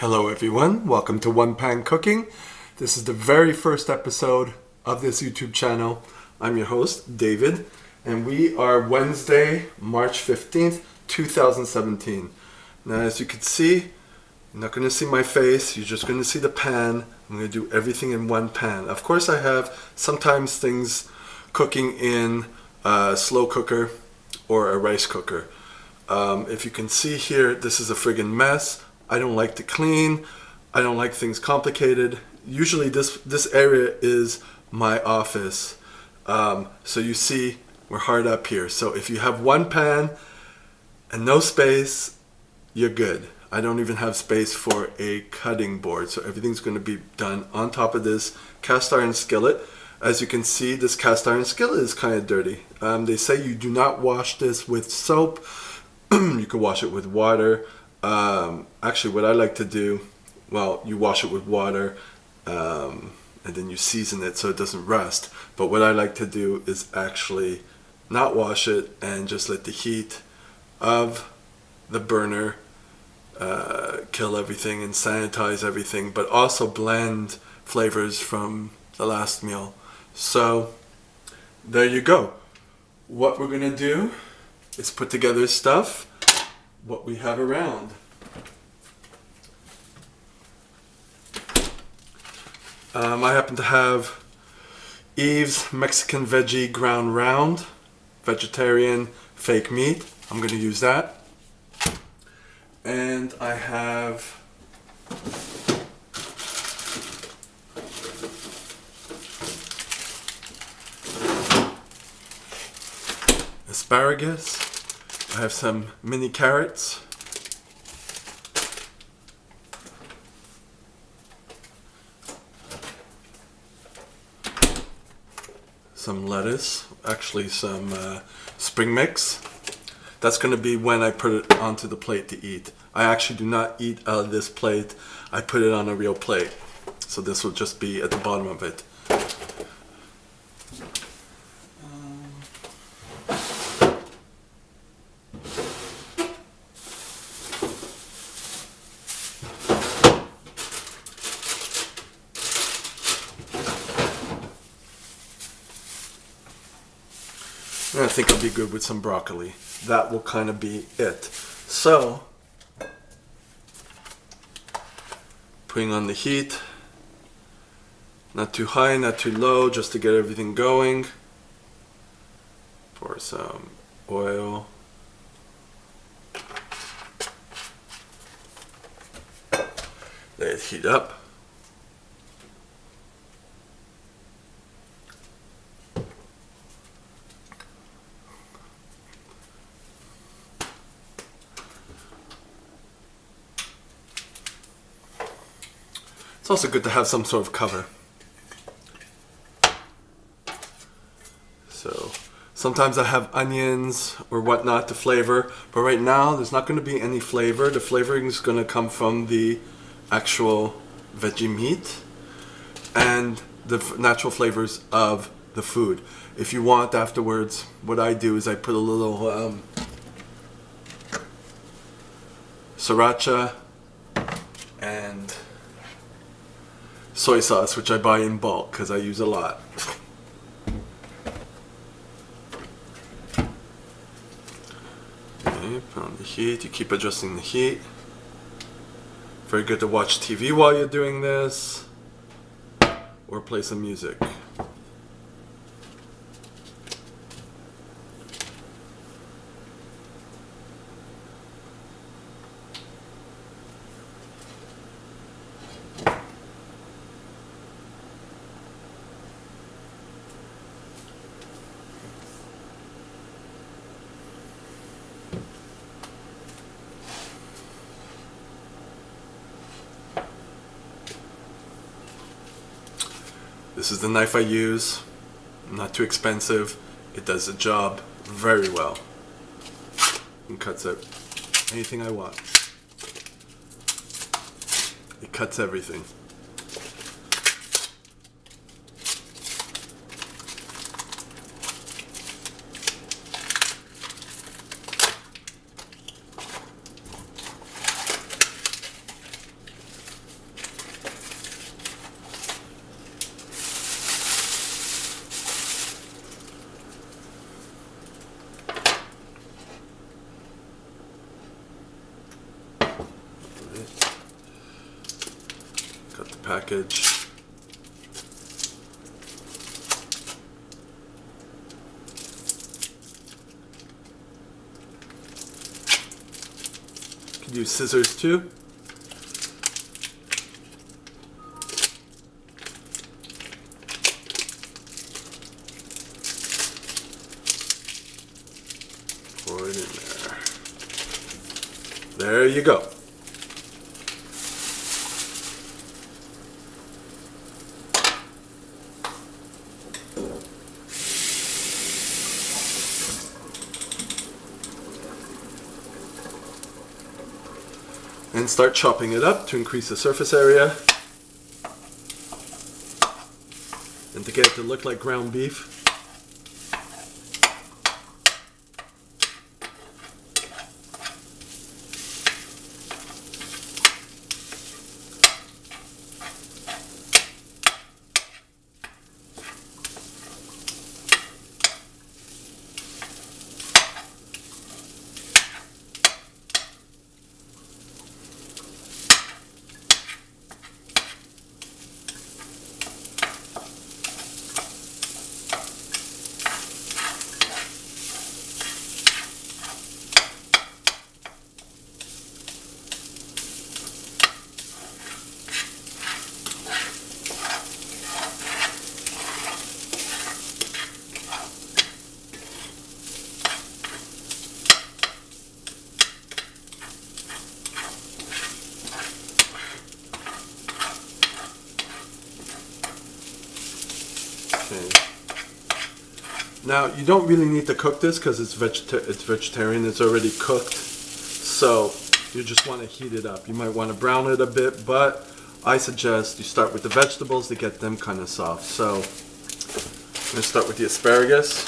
Hello everyone, welcome to One Pan Cooking. This is the very first episode of this YouTube channel. I'm your host, David, and we are Wednesday, March 15th, 2017. Now as you can see, you're not going to see my face, you're just going to see the pan. I'm going to do everything in one pan. Of course I have sometimes things cooking in a slow cooker or a rice cooker. If you can see here, this is a friggin' mess. I don't like to clean. I don't like things complicated. Usually this area is my office. So you see, we're hard up here. So if you have one pan and no space, you're good. I don't even have space for a cutting board. So everything's going to be done on top of this cast iron skillet. As you can see, this cast iron skillet is kind of dirty. They say you do not wash this with soap. You can wash it with water. Actually, what I like to do, well, you wash it with water and then you season it so it doesn't rust. But what I like to do is actually not wash it and just let the heat of the burner kill everything and sanitize everything, but also blend flavors from the last meal. So there you go. What we're gonna do is put together stuff what we have around. I happen to have Eve's Mexican Veggie Ground Round, vegetarian fake meat. I'm going to use that. And I have asparagus. I have some mini carrots. Some lettuce, actually some spring mix. That's going to be when I put it onto the plate to eat. I actually do not eat out of this plate. I put it on a real plate. So this will just be at the bottom of it. I think I'll be good with some broccoli. That will kind of be it. So, putting on the heat. Not too high, not too low, just to get everything going. Pour some oil. Let it heat up. It's also good to have some sort of cover. So sometimes I have onions or whatnot to flavor, but right now there's not going to be any flavor. The flavoring is going to come from the actual veggie meat and the natural flavors of the food. If you want afterwards, what I do is I put a little sriracha and soy sauce, which I buy in bulk because I use a lot. Okay, put on the heat. You keep adjusting the heat. Very good to watch TV while you're doing this, or play some music. This is the knife I use. Not too expensive. It does the job very well. And cuts out anything I want. It cuts everything. package. Could use scissors too. Pour it in there. There you go. And start chopping it up to increase the surface area and to get it to look like ground beef. Now, you don't really need to cook this because it's vegetarian, it's already cooked. So, you just want to heat it up. You might want to brown it a bit, but I suggest you start with the vegetables to get them kind of soft. So, I'm going to start with the asparagus.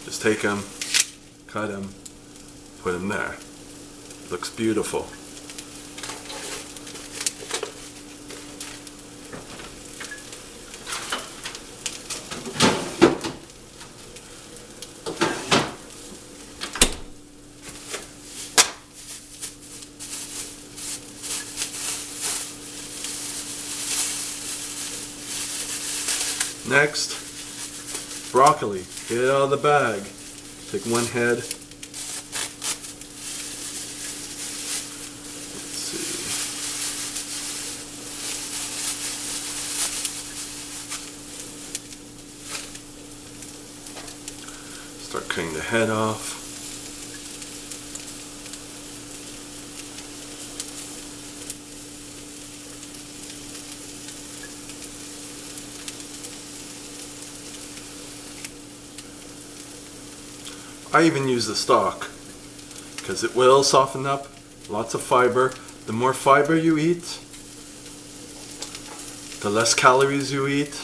Just take them, cut them, put them there. Looks beautiful. Next, broccoli. Get it out of the bag. Take one head. Let's see. Start cutting the head off. I even use the stalk because it will soften up. Lots of fiber. The more fiber you eat, the less calories you eat,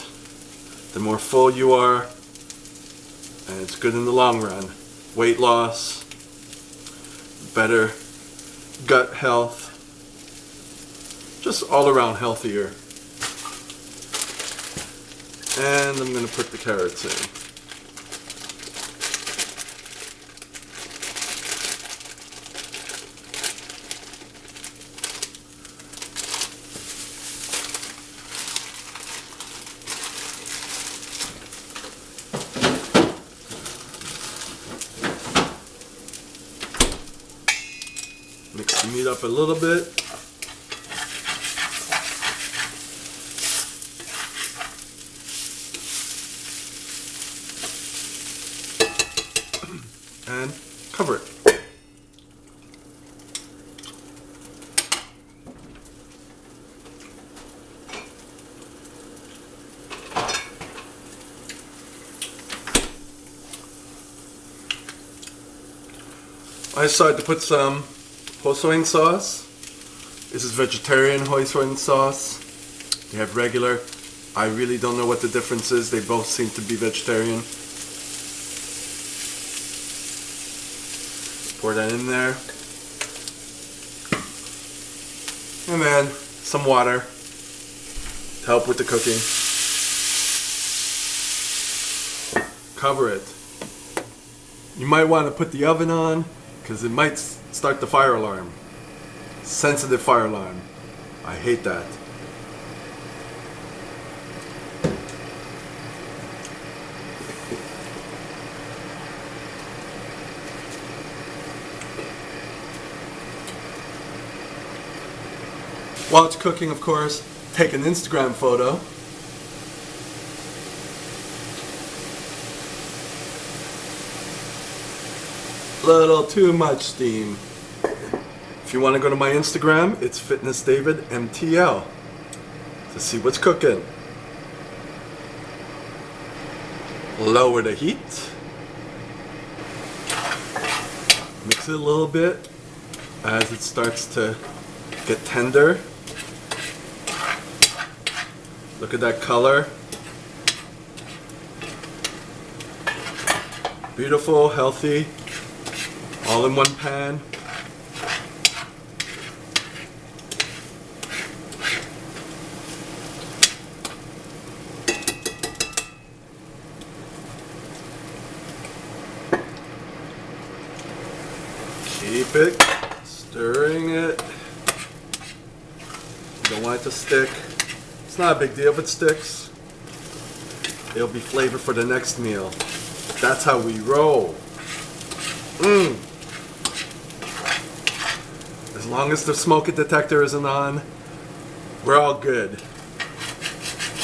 the more full you are, and it's good in the long run. Weight loss, better gut health, just all around healthier. And I'm going to put the carrots in. Mix the meat up a little bit. And cover it. I decided to put some hoisin sauce. This is vegetarian hoisin sauce. They have regular. I really don't know what the difference is. They both seem to be vegetarian. Pour that in there. And then some water to help with the cooking. Cover it. You might want to put the oven on because it might start the fire alarm. Sensitive fire alarm. I hate that. While it's cooking, of course, take an Instagram photo. Little too much steam. If you want to go to my Instagram, it's FitnessDavidMTL to see what's cooking. Lower the heat. Mix it a little bit as it starts to get tender. Look at that color. Beautiful, healthy, all in one pan. Keep it, stirring it. You don't want it to stick. It's not a big deal if it sticks. It'll be flavor for the next meal. That's how we roll. As long as the smoke detector isn't on, we're all good.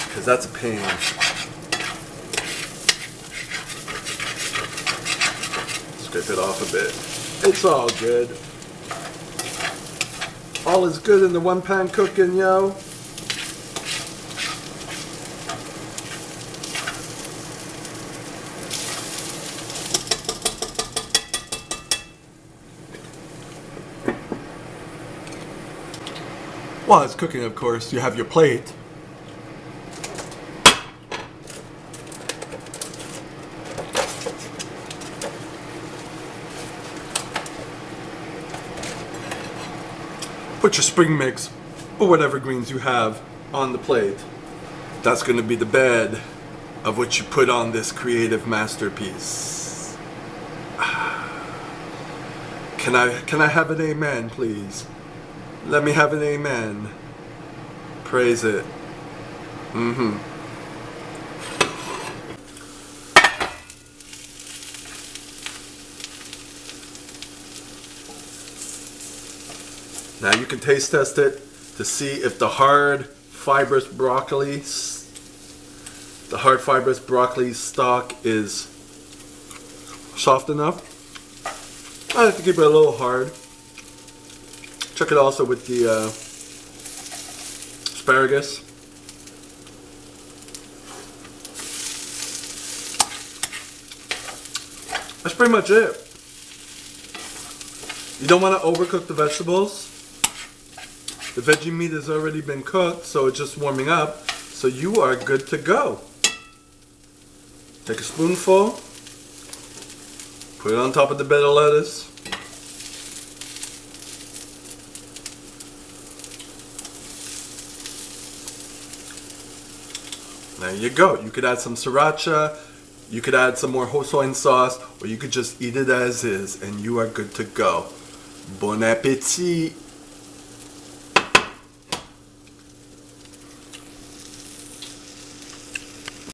Because that's a pain. Scrape it off a bit. It's all good. All is good in the one pan cooking, yo. While it's cooking, of course, you have your plate. Put your spring mix or whatever greens you have on the plate. That's going to be the bed of what you put on this creative masterpiece. Can I have an amen, please? Let me have an amen. Praise it. Now you can taste test it to see if the hard fibrous broccoli stalk is soft enough. I have to keep it a little hard. Check it also with the asparagus. That's pretty much it. You don't want to overcook the vegetables. The veggie meat has already been cooked, so it's just warming up. So you are good to go. Take a spoonful, put it on top of the bed of lettuce. There you go. You could add some sriracha, you could add some more Hoisin sauce, or you could just eat it as is, and you are good to go. Bon appetit!